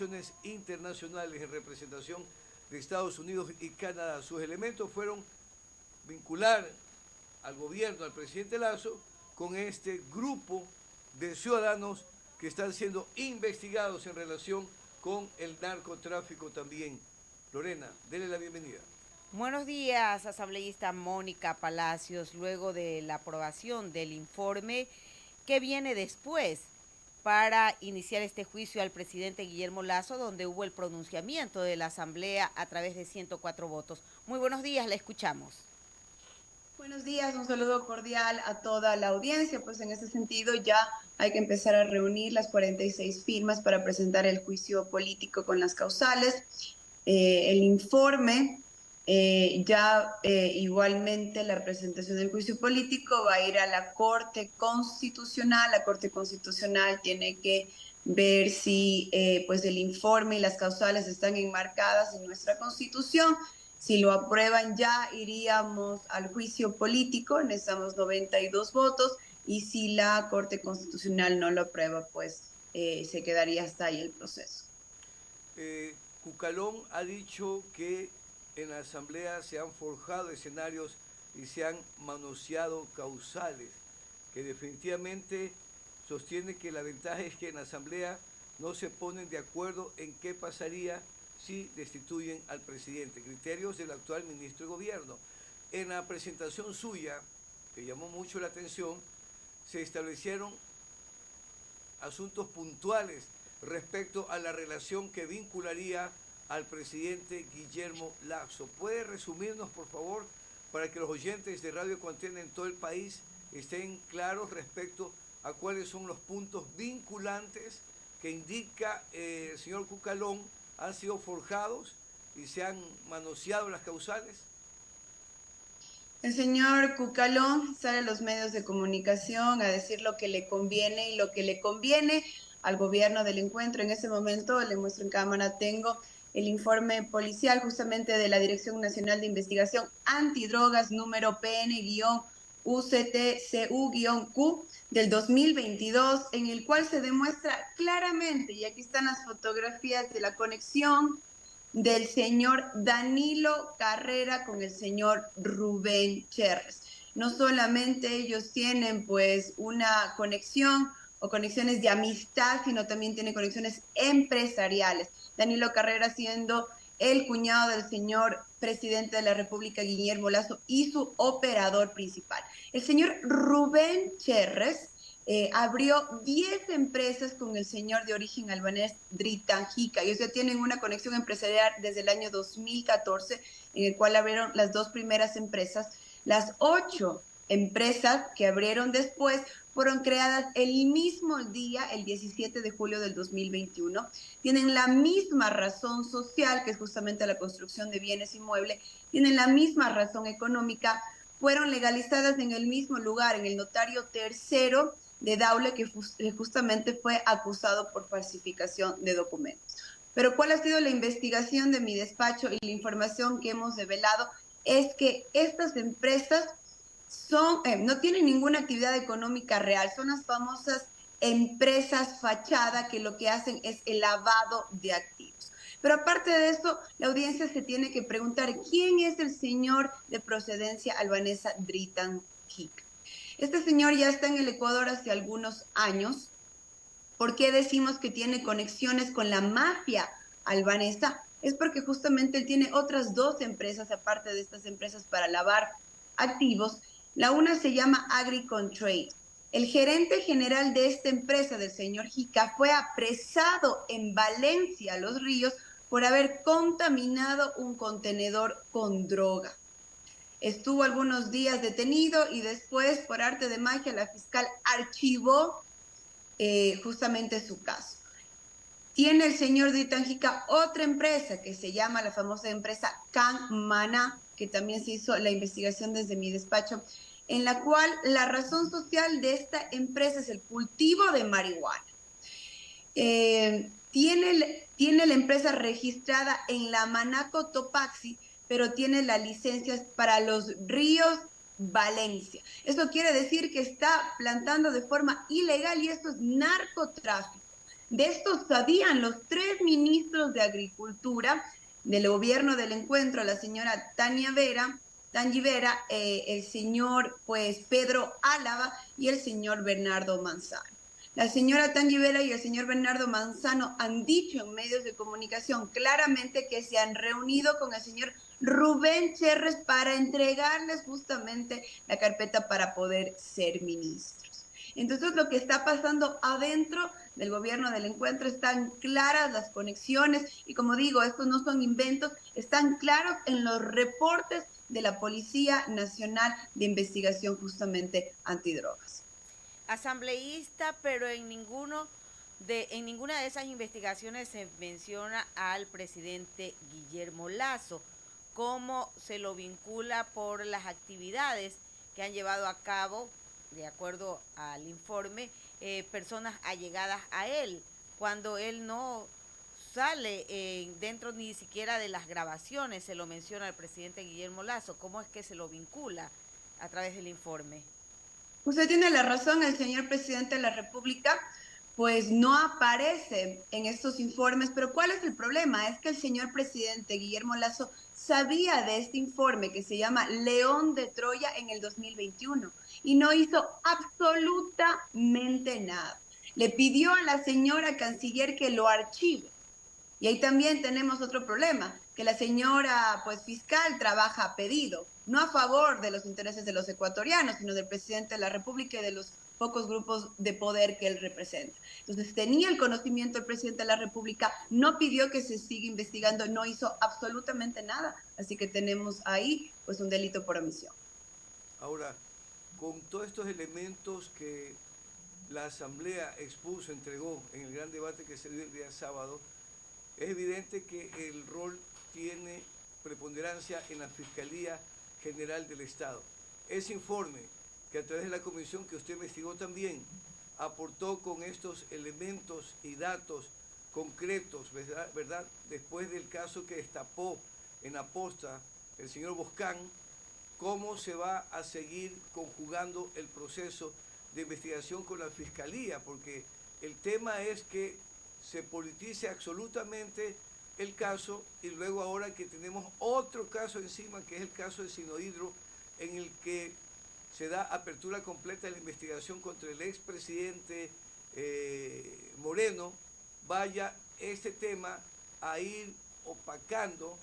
organizaciones internacionales en representación de Estados Unidos y Canadá. Sus elementos fueron vincular al gobierno, al presidente Lazo, con este grupo de ciudadanos que están siendo investigados en relación con el narcotráfico también. Lorena, dele la bienvenida. Buenos días, asambleísta Mónica Palacios. Luego de la aprobación del informe, ¿qué viene después para iniciar este juicio al presidente Guillermo Lazo, donde hubo el pronunciamiento de la Asamblea a través de 104 votos? Muy buenos días, la escuchamos. Buenos días, un saludo cordial a toda la audiencia. Pues en ese sentido ya hay que empezar a reunir las 46 firmas para presentar el juicio político con las causales. El informe, igualmente la presentación del juicio político va a ir a la Corte Constitucional. La Corte Constitucional tiene que ver si pues el informe y las causales están enmarcadas en nuestra Constitución. Si lo aprueban ya iríamos al juicio político, necesitamos 92 votos, y si la Corte Constitucional no lo aprueba, pues se quedaría hasta ahí el proceso. Cucalón ha dicho que en la Asamblea se han forjado escenarios y se han manoseado causales, que definitivamente sostiene que la ventaja es que en la Asamblea no se ponen de acuerdo en qué pasaría si destituyen al presidente, criterios del actual ministro de Gobierno. En la presentación suya, que llamó mucho la atención, se establecieron asuntos puntuales respecto a la relación que vincularía al presidente Guillermo Lazo. ¿Puede resumirnos, por favor, para que los oyentes de Radio Contienda en todo el país estén claros respecto a cuáles son los puntos vinculantes que indica el señor Cucalón han sido forjados y se han manoseado las causales? El señor Cucalón sale a los medios de comunicación a decir lo que le conviene y lo que le conviene al gobierno del encuentro. En ese momento, le muestro en cámara, tengo el informe policial justamente de la Dirección Nacional de Investigación Antidrogas número PN-UCTCU-Q del 2022, en el cual se demuestra claramente, y aquí están las fotografías de la conexión del señor Danilo Carrera con el señor Rubén Cherres. No solamente ellos tienen pues una conexión o conexiones de amistad, sino también tienen conexiones empresariales. Danilo Carrera siendo el cuñado del señor presidente de la República, Guillermo Lazo, y su operador principal. El señor Rubén Cherres abrió 10 empresas con el señor de origen albanés Dritan Hika. Ellos ya tienen una conexión empresarial desde el año 2014, en el cual abrieron las dos primeras empresas. Las 8 empresas que abrieron después fueron creadas el mismo día, el 17 de julio del 2021. Tienen la misma razón social, que es justamente la construcción de bienes inmuebles. Tienen la misma razón económica. Fueron legalizadas en el mismo lugar, en el notario tercero de Daule, que justamente fue acusado por falsificación de documentos. Pero ¿cuál ha sido la investigación de mi despacho y la información que hemos develado? Es que estas empresas no tienen ninguna actividad económica real, son las famosas empresas fachada que lo que hacen es el lavado de activos. Pero aparte de eso, la audiencia se tiene que preguntar quién es el señor de procedencia albanesa Dritan Hika. Este señor ya está en el Ecuador hace algunos años. ¿Por qué decimos que tiene conexiones con la mafia albanesa? Es porque justamente él tiene otras 2 empresas, aparte de estas empresas para lavar activos. La una se llama Agricontrade. El gerente general de esta empresa, del señor Hika, fue apresado en Valencia, Los Ríos, por haber contaminado un contenedor con droga. Estuvo algunos días detenido y después, por arte de magia, la fiscal archivó justamente su caso. Tiene el señor de Itanjica otra empresa que se llama la famosa empresa Can Maná, que también se hizo la investigación desde mi despacho, en la cual la razón social de esta empresa es el cultivo de marihuana. Tiene la empresa registrada en la Manaco Topaxi, pero tiene las licencias para los ríos Valencia. Eso quiere decir que está plantando de forma ilegal y esto es narcotráfico. De esto sabían los 3 ministros de Agricultura del gobierno del encuentro, la señora Tangi Vera, el señor pues Pedro Álava y el señor Bernardo Manzano. La señora Tangi Vera y el señor Bernardo Manzano han dicho en medios de comunicación claramente que se han reunido con el señor Rubén Cherres para entregarles justamente la carpeta para poder ser ministros. Entonces, lo que está pasando adentro del gobierno del encuentro están claras las conexiones y, como digo, estos no son inventos, están claros en los reportes de la Policía Nacional de Investigación justamente antidrogas. Asambleísta, pero en ninguna de esas investigaciones se menciona al presidente Guillermo Lasso. ¿Cómo se lo vincula por las actividades que han llevado a cabo, de acuerdo al informe, personas allegadas a él, cuando él no sale dentro ni siquiera de las grabaciones? Se lo menciona al presidente Guillermo Lasso. ¿Cómo es que se lo vincula a través del informe? Usted tiene la razón, el señor presidente de la República pues no aparece en estos informes, pero ¿cuál es el problema? Es que el señor presidente Guillermo Lasso sabía de este informe que se llama León de Troya en el 2021 y no hizo absolutamente nada. Le pidió a la señora canciller que lo archive. Y ahí también tenemos otro problema, que la señora pues fiscal trabaja a pedido, no a favor de los intereses de los ecuatorianos, sino del presidente de la República y de los pocos grupos de poder que él representa. Entonces tenía el conocimiento el presidente de la República, no pidió que se siga investigando, no hizo absolutamente nada. Así que tenemos ahí pues un delito por omisión. Ahora, con todos estos elementos que la Asamblea expuso, entregó en el gran debate que se dio el día sábado, es evidente que el rol tiene preponderancia en la Fiscalía General del Estado. Ese informe, que a través de la comisión que usted investigó también, aportó con estos elementos y datos concretos, ¿verdad? Después del caso que destapó en la posta el señor Boscán, cómo se va a seguir conjugando el proceso de investigación con la Fiscalía, porque el tema es que se politice absolutamente el caso y luego ahora que tenemos otro caso encima, que es el caso de Sinohidro, en el que se da apertura completa de la investigación contra el expresidente Moreno, vaya este tema a ir opacando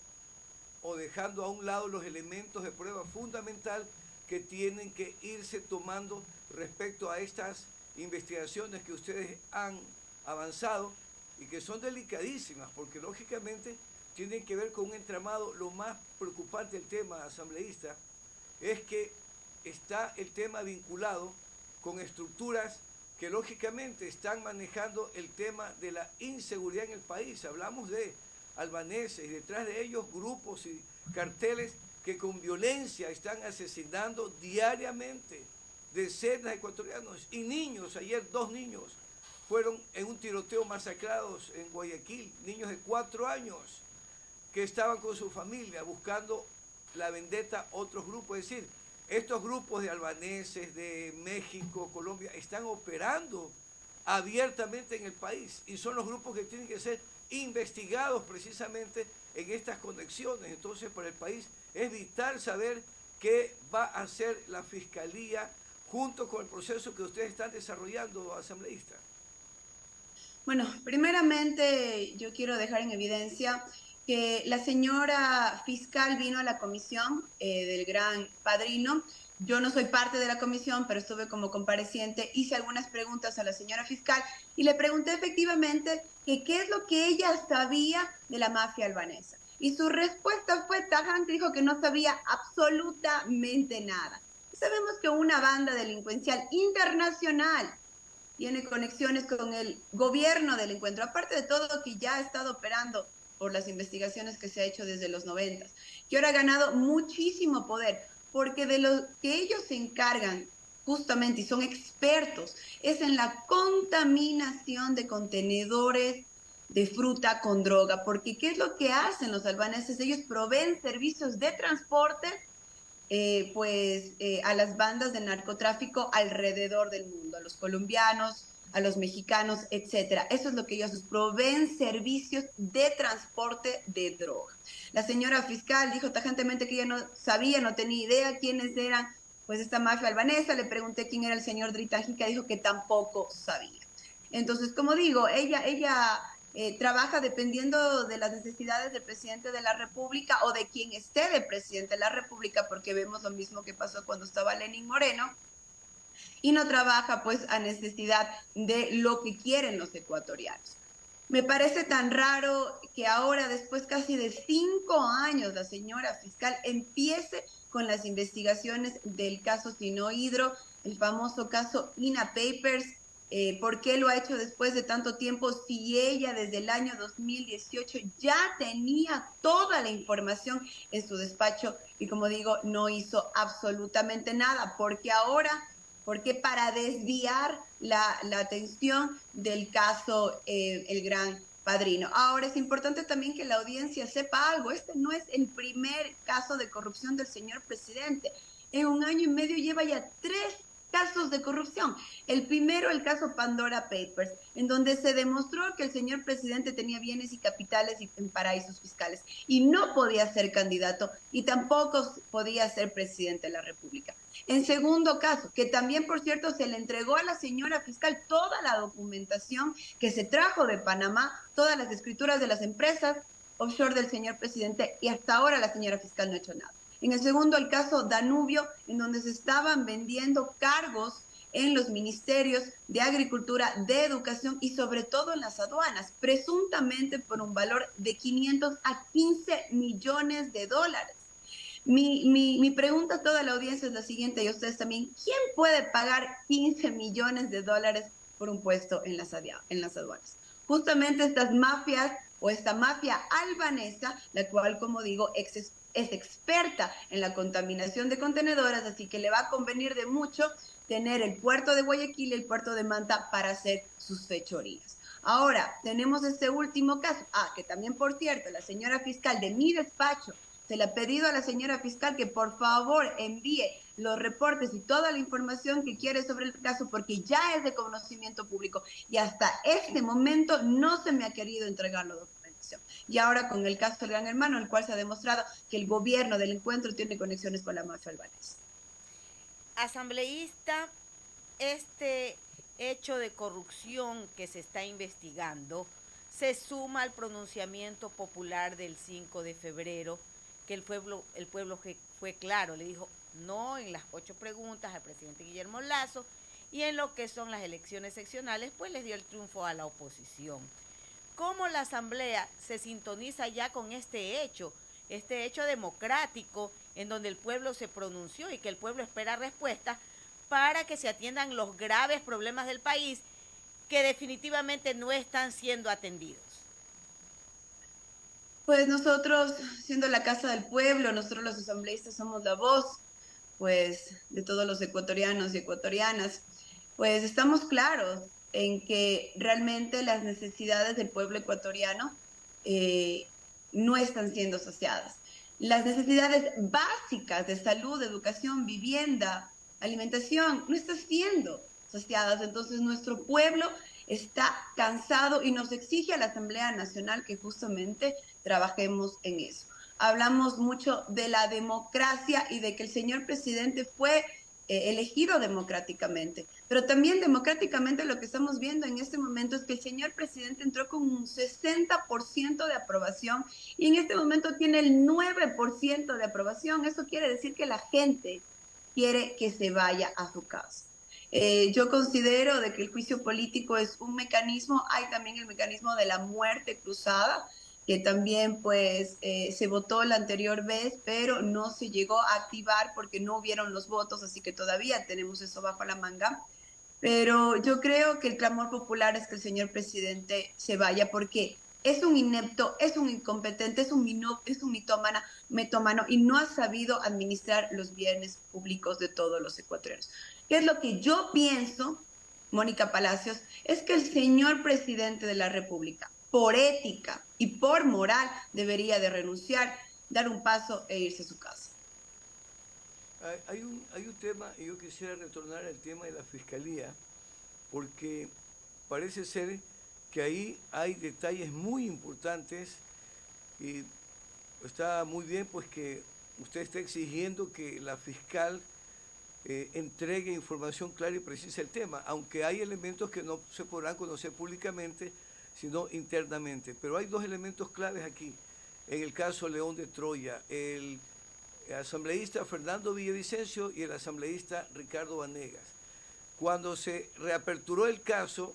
o dejando a un lado los elementos de prueba fundamental que tienen que irse tomando respecto a estas investigaciones que ustedes han avanzado y que son delicadísimas, porque lógicamente tienen que ver con un entramado. Lo más preocupante del tema, asambleísta, es que está el tema vinculado con estructuras que lógicamente están manejando el tema de la inseguridad en el país. Hablamos de albaneses y detrás de ellos grupos y carteles que con violencia están asesinando diariamente decenas de ecuatorianos y niños. Ayer 2 niños fueron en un tiroteo masacrados en Guayaquil, niños de 4 años que estaban con su familia buscando la vendetta a otros grupos. Es decir, estos grupos de albaneses de México, Colombia, están operando abiertamente en el país y son los grupos que tienen que ser investigados precisamente en estas conexiones. Entonces, para el país es vital saber qué va a hacer la Fiscalía junto con el proceso que ustedes están desarrollando, asambleísta. Bueno, primeramente yo quiero dejar en evidencia que la señora fiscal vino a la comisión del Gran Padrino. Yo no soy parte de la comisión, pero estuve como compareciente, hice algunas preguntas a la señora fiscal y le pregunté efectivamente que qué es lo que ella sabía de la mafia albanesa. Y su respuesta fue tajante, dijo que no sabía absolutamente nada. Y sabemos que una banda delincuencial internacional tiene conexiones con el gobierno del encuentro, aparte de todo que ya ha estado operando por las investigaciones que se ha hecho desde los 90, que ahora ha ganado muchísimo poder, porque de lo que ellos se encargan justamente y son expertos es en la contaminación de contenedores de fruta con droga, porque ¿qué es lo que hacen los albaneses? Ellos proveen servicios de transporte a las bandas de narcotráfico alrededor del mundo, a los colombianos, a los mexicanos, etcétera. Eso es lo que ellos proveen, servicios de transporte de droga. La señora fiscal dijo tajantemente que ella no sabía, no tenía idea quiénes eran pues esta mafia albanesa. Le pregunté quién era el señor Dritajica, dijo que tampoco sabía. Entonces, como digo, ella trabaja dependiendo de las necesidades del presidente de la República o de quien esté de presidente de la República, porque vemos lo mismo que pasó cuando estaba Lenín Moreno, y no trabaja pues a necesidad de lo que quieren los ecuatorianos. Me parece tan raro que ahora, después casi de 5 años, la señora fiscal empiece con las investigaciones del caso Sinohydro, el famoso caso INA Papers. ¿Por qué lo ha hecho después de tanto tiempo si ella desde el año 2018 ya tenía toda la información en su despacho y, como digo, no hizo absolutamente nada? Porque ahora, porque para desviar la atención del caso El Gran Padrino. Ahora, es importante también que la audiencia sepa algo. Este no es el primer caso de corrupción del señor presidente. En 1 año y medio lleva ya 3 casos de corrupción. El primero, el caso Pandora Papers, en donde se demostró que el señor presidente tenía bienes y capitales en paraísos fiscales y no podía ser candidato y tampoco podía ser presidente de la República. En segundo caso, que también, por cierto, se le entregó a la señora fiscal toda la documentación que se trajo de Panamá, todas las escrituras de las empresas offshore del señor presidente, y hasta ahora la señora fiscal no ha hecho nada. En el segundo, el caso Danubio, en donde se estaban vendiendo cargos en los ministerios de Agricultura, de Educación y sobre todo en las aduanas, presuntamente por un valor de 500 a 15 millones de dólares. Mi pregunta a toda la audiencia es la siguiente, y a ustedes también: ¿quién puede pagar 15 millones de dólares por un puesto en las aduanas? Justamente estas mafias o esta mafia albanesa, la cual, como digo, es experta en la contaminación de contenedores, así que le va a convenir de mucho tener el puerto de Guayaquil y el puerto de Manta para hacer sus fechorías. Ahora, tenemos este último caso. Que también, por cierto, la señora fiscal de mi despacho se le ha pedido a la señora fiscal que por favor envíe los reportes y toda la información que quiere sobre el caso, porque ya es de conocimiento público y hasta este momento no se me ha querido entregar la documentación. Y ahora con el caso del Gran Hermano, en el cual se ha demostrado que el gobierno del encuentro tiene conexiones con la mafia albanesa. Asambleísta, este hecho de corrupción que se está investigando se suma al pronunciamiento popular del 5 de febrero, que el pueblo fue claro, le dijo no en las 8 preguntas al presidente Guillermo Lasso, y en lo que son las elecciones seccionales, pues les dio el triunfo a la oposición. ¿Cómo la Asamblea se sintoniza ya con este hecho democrático en donde el pueblo se pronunció y que el pueblo espera respuesta para que se atiendan los graves problemas del país que definitivamente no están siendo atendidos? Pues nosotros, siendo la Casa del Pueblo, nosotros los asambleístas somos la voz, pues, de todos los ecuatorianos y ecuatorianas, pues estamos claros en que realmente las necesidades del pueblo ecuatoriano no están siendo saciadas. Las necesidades básicas de salud, educación, vivienda, alimentación, no están siendo saciadas. Entonces nuestro pueblo está cansado y nos exige a la Asamblea Nacional que justamente trabajemos en eso. Hablamos mucho de la democracia y de que el señor presidente fue elegido democráticamente, pero también democráticamente lo que estamos viendo en este momento es que el señor presidente entró con un 60% de aprobación y en este momento tiene el 9% de aprobación. Eso quiere decir que la gente quiere que se vaya a su casa. Yo considero de que el juicio político es un mecanismo. Hay también el mecanismo de la muerte cruzada, que también pues se votó la anterior vez, pero no se llegó a activar porque no hubieron los votos, así que todavía tenemos eso bajo la manga. Pero yo creo que el clamor popular es que el señor presidente se vaya, porque es un inepto, es un incompetente, es un mitómano y no ha sabido administrar los bienes públicos de todos los ecuatorianos. ¿Qué es lo que yo pienso, Mónica Palacios? Es que el señor presidente de la República, por ética y por moral, debería de renunciar, dar un paso e irse a su casa. Hay un tema, y yo quisiera retornar al tema de la fiscalía, porque parece ser que ahí hay detalles muy importantes y está muy bien pues que usted está exigiendo que la fiscal entregue información clara y precisa del tema, aunque hay elementos que no se podrán conocer públicamente, sino internamente. Pero hay dos elementos claves aquí. En el caso León de Troya, el asambleísta Fernando Villavicencio y el asambleísta Ricardo Vanegas. Cuando se reaperturó el caso,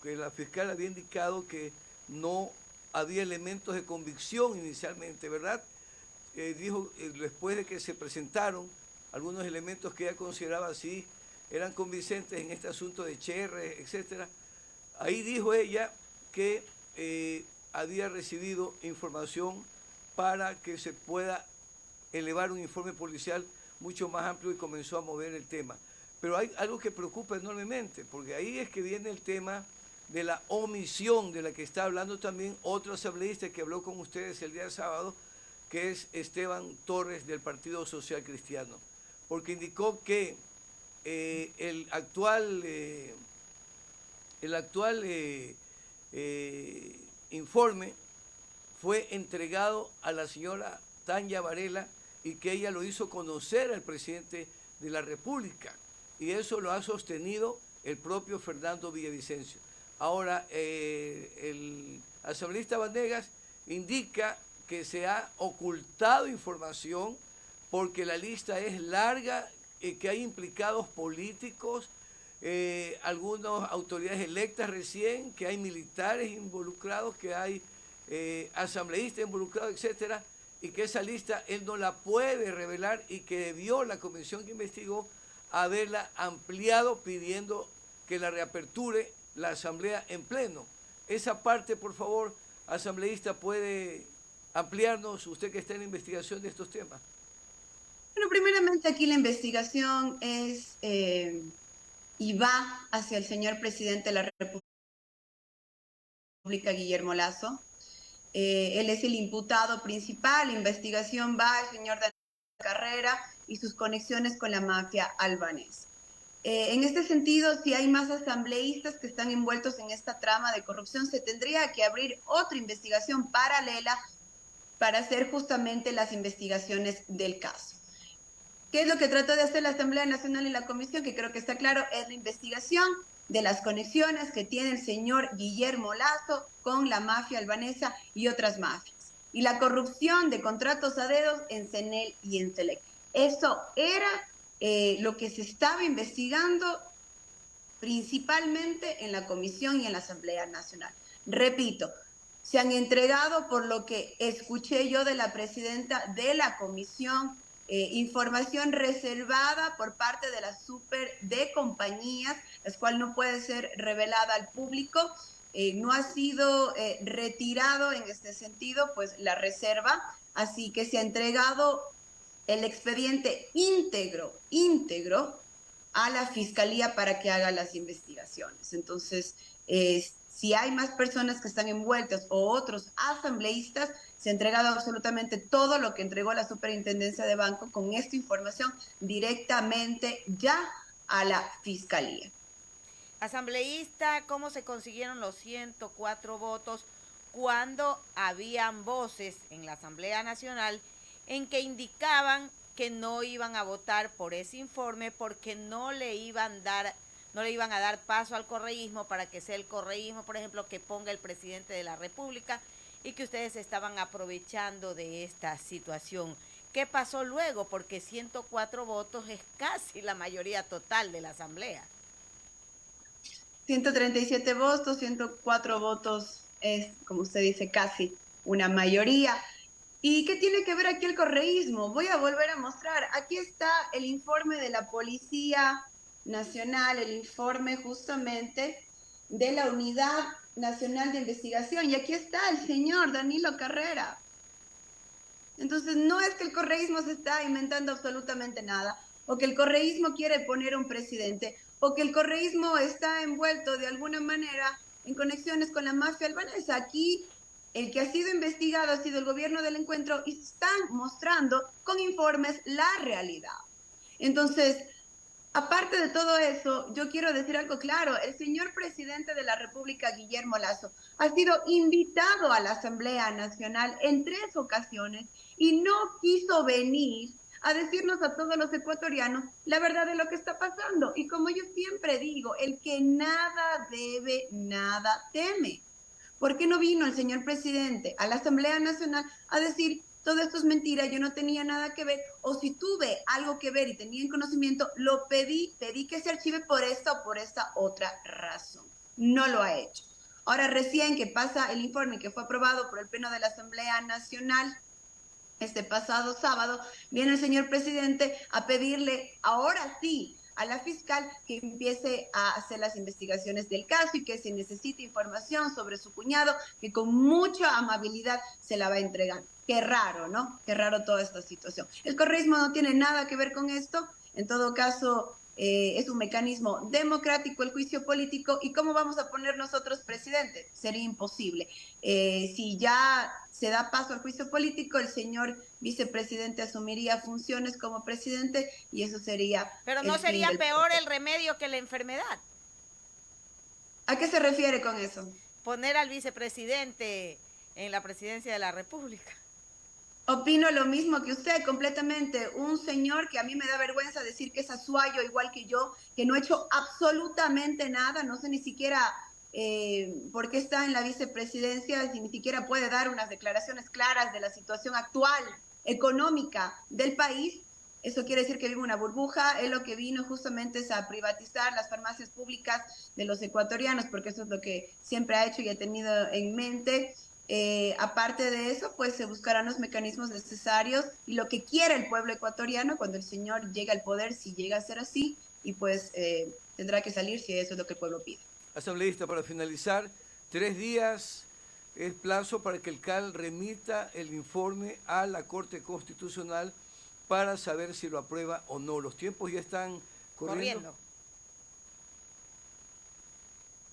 que la fiscal había indicado que no había elementos de convicción inicialmente, ¿verdad? Dijo, después de que se presentaron algunos elementos que ella consideraba así eran convincentes en este asunto de Cherres, etcétera, ahí dijo ella que había recibido información para que se pueda elevar un informe policial mucho más amplio y comenzó a mover el tema. Pero hay algo que preocupa enormemente, porque ahí es que viene el tema de la omisión de la que está hablando también otro asambleísta que habló con ustedes el día sábado, que es Esteban Torres del Partido Social Cristiano, porque indicó que el actual informe fue entregado a la señora Tanya Varela y que ella lo hizo conocer al presidente de la República, y eso lo ha sostenido el propio Fernando Villavicencio. Ahora, el asambleísta Vanegas indica que se ha ocultado información porque la lista es larga, que hay implicados políticos, algunas autoridades electas recién, que hay militares involucrados, que hay asambleístas involucrados, etcétera, y que esa lista él no la puede revelar y que debió la comisión que investigó haberla ampliado pidiendo que la reaperture la asamblea en pleno. Esa parte, por favor, asambleísta, puede ampliarnos, usted que está en la investigación de estos temas. Bueno, primeramente aquí la investigación es y va hacia el señor presidente de la República, Guillermo Lasso. Él es el imputado principal. La investigación va al señor Danilo Carrera y sus conexiones con la mafia albanesa. En este sentido, si hay más asambleístas que están envueltos en esta trama de corrupción, se tendría que abrir otra investigación paralela para hacer justamente las investigaciones del caso. ¿Qué es lo que trató de hacer la Asamblea Nacional y la Comisión? Que creo que está claro, es la investigación de las conexiones que tiene el señor Guillermo Lasso con la mafia albanesa y otras mafias. Y la corrupción de contratos a dedos en CENEL y en SELEC. Eso era lo que se estaba investigando principalmente en la Comisión y en la Asamblea Nacional. Repito, se han entregado, por lo que escuché yo de la presidenta de la Comisión, información reservada por parte de la super de compañías, la cual no puede ser revelada al público. No ha sido retirado en este sentido, pues la reserva, así que se ha entregado el expediente íntegro a la Fiscalía para que haga las investigaciones. Entonces, si hay más personas que están envueltas o otros asambleístas, se ha entregado absolutamente todo lo que entregó la Superintendencia de Banco con esta información directamente ya a la Fiscalía. Asambleísta, ¿cómo se consiguieron los 104 votos cuando habían voces en la Asamblea Nacional en que indicaban que no iban a votar por ese informe porque no le iban a dar paso al correísmo para que sea el correísmo, por ejemplo, que ponga el presidente de la República, y que ustedes estaban aprovechando de esta situación? ¿Qué pasó luego? Porque 104 votos es casi la mayoría total de la Asamblea. 137 votos, 104 votos es, como usted dice, casi una mayoría. ¿Y qué tiene que ver aquí el correísmo? Voy a volver a mostrar. Aquí está el informe de la Policía Nacional, el informe justamente de la Unidad Nacional de Investigación. Y aquí está el señor Danilo Carrera. Entonces, no es que el correísmo se está inventando absolutamente nada, o que el correísmo quiere poner un presidente, o que el correísmo está envuelto de alguna manera en conexiones con la mafia albanesa. Aquí el que ha sido investigado ha sido el gobierno del encuentro y se están mostrando con informes la realidad. Entonces, Aparte de todo eso, yo quiero decir algo claro. El señor presidente de la República, Guillermo Lasso, ha sido invitado a la Asamblea Nacional en 3 ocasiones y no quiso venir a decirnos a todos los ecuatorianos la verdad de lo que está pasando. Y como yo siempre digo, el que nada debe, nada teme. ¿Por qué no vino el señor presidente a la Asamblea Nacional a decir todo esto es mentira, yo no tenía nada que ver, o si tuve algo que ver y tenía en conocimiento, lo pedí que se archive por esta o por esta otra razón? No lo ha hecho. Ahora recién que pasa el informe que fue aprobado por el Pleno de la Asamblea Nacional este pasado sábado, viene el señor presidente a pedirle, ahora sí, a la fiscal que empiece a hacer las investigaciones del caso y que se necesite información sobre su cuñado, que con mucha amabilidad se la va a entregar. Qué raro, ¿no? Qué raro toda esta situación. El correísmo no tiene nada que ver con esto. En todo caso, es un mecanismo democrático el juicio político. ¿Y cómo vamos a poner nosotros presidente? Sería imposible. Si ya se da paso al juicio político, el señor vicepresidente asumiría funciones como presidente y eso sería... Pero ¿no sería peor el remedio que la enfermedad? ¿A qué se refiere con eso? Poner al vicepresidente en la presidencia de la República. Opino lo mismo que usted, completamente. Un señor que a mí me da vergüenza decir que es azuayo igual que yo, que no ha hecho absolutamente nada, no sé ni siquiera por qué está en la vicepresidencia, si ni siquiera puede dar unas declaraciones claras de la situación actual económica del país. Eso quiere decir que vive una burbuja. Él lo que vino justamente es a privatizar las farmacias públicas de los ecuatorianos, porque eso es lo que siempre ha hecho y ha tenido en mente. Aparte de eso, pues se buscarán los mecanismos necesarios y lo que quiera el pueblo ecuatoriano cuando el señor llegue al poder, si llega a ser así, y pues tendrá que salir si eso es lo que el pueblo pide. Asambleísta, para finalizar, 3 días es plazo para que el CAL remita el informe a la Corte Constitucional para saber si lo aprueba o no. Los tiempos ya están corriendo.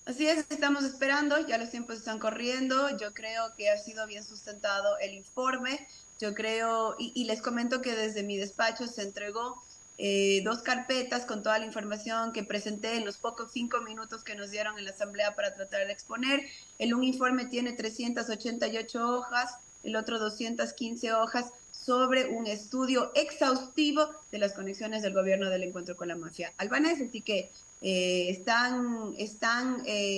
Así es, estamos esperando, ya los tiempos están corriendo. Yo creo que ha sido bien sustentado el informe. Yo creo, y les comento que desde mi despacho se entregó 2 carpetas con toda la información que presenté en los pocos 5 minutos que nos dieron en la asamblea para tratar de exponer. Un informe tiene 388 hojas, el otro 215 hojas sobre un estudio exhaustivo de las conexiones del gobierno del encuentro con la mafia albanesa. Así que están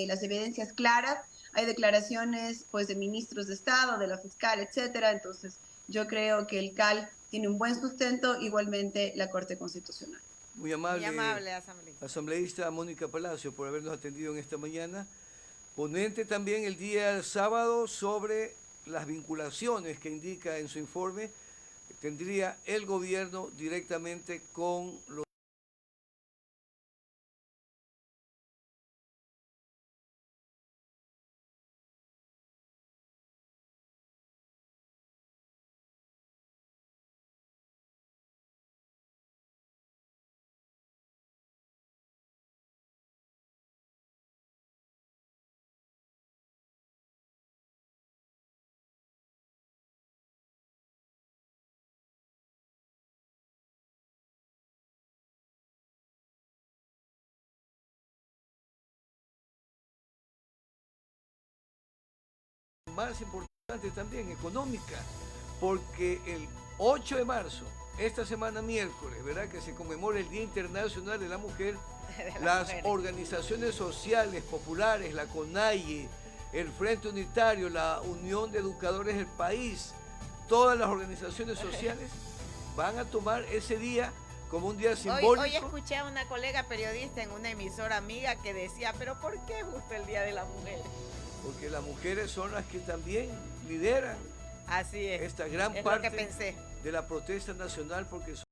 las evidencias claras. Hay declaraciones pues de ministros de Estado, de la fiscal, etcétera. Entonces yo creo que el CAL tiene un buen sustento, igualmente la Corte Constitucional. Muy amable, asambleísta. Asambleísta Mónica Palacio, por habernos atendido en esta mañana. Ponente también el día sábado sobre las vinculaciones que indica en su informe tendría el gobierno directamente con los más importante también, económica, porque el 8 de marzo, esta semana miércoles, ¿verdad?, que se conmemora el Día Internacional de la Mujer, las organizaciones sociales populares, la CONAIE, el Frente Unitario, la Unión de Educadores del País, todas las organizaciones sociales van a tomar ese día como un día simbólico. Hoy escuché a una colega periodista en una emisora amiga que decía, pero ¿por qué justo el Día de la Mujer? Porque las mujeres son las que también lideran Así es, esta gran es parte lo que pensé. de la protesta nacional, porque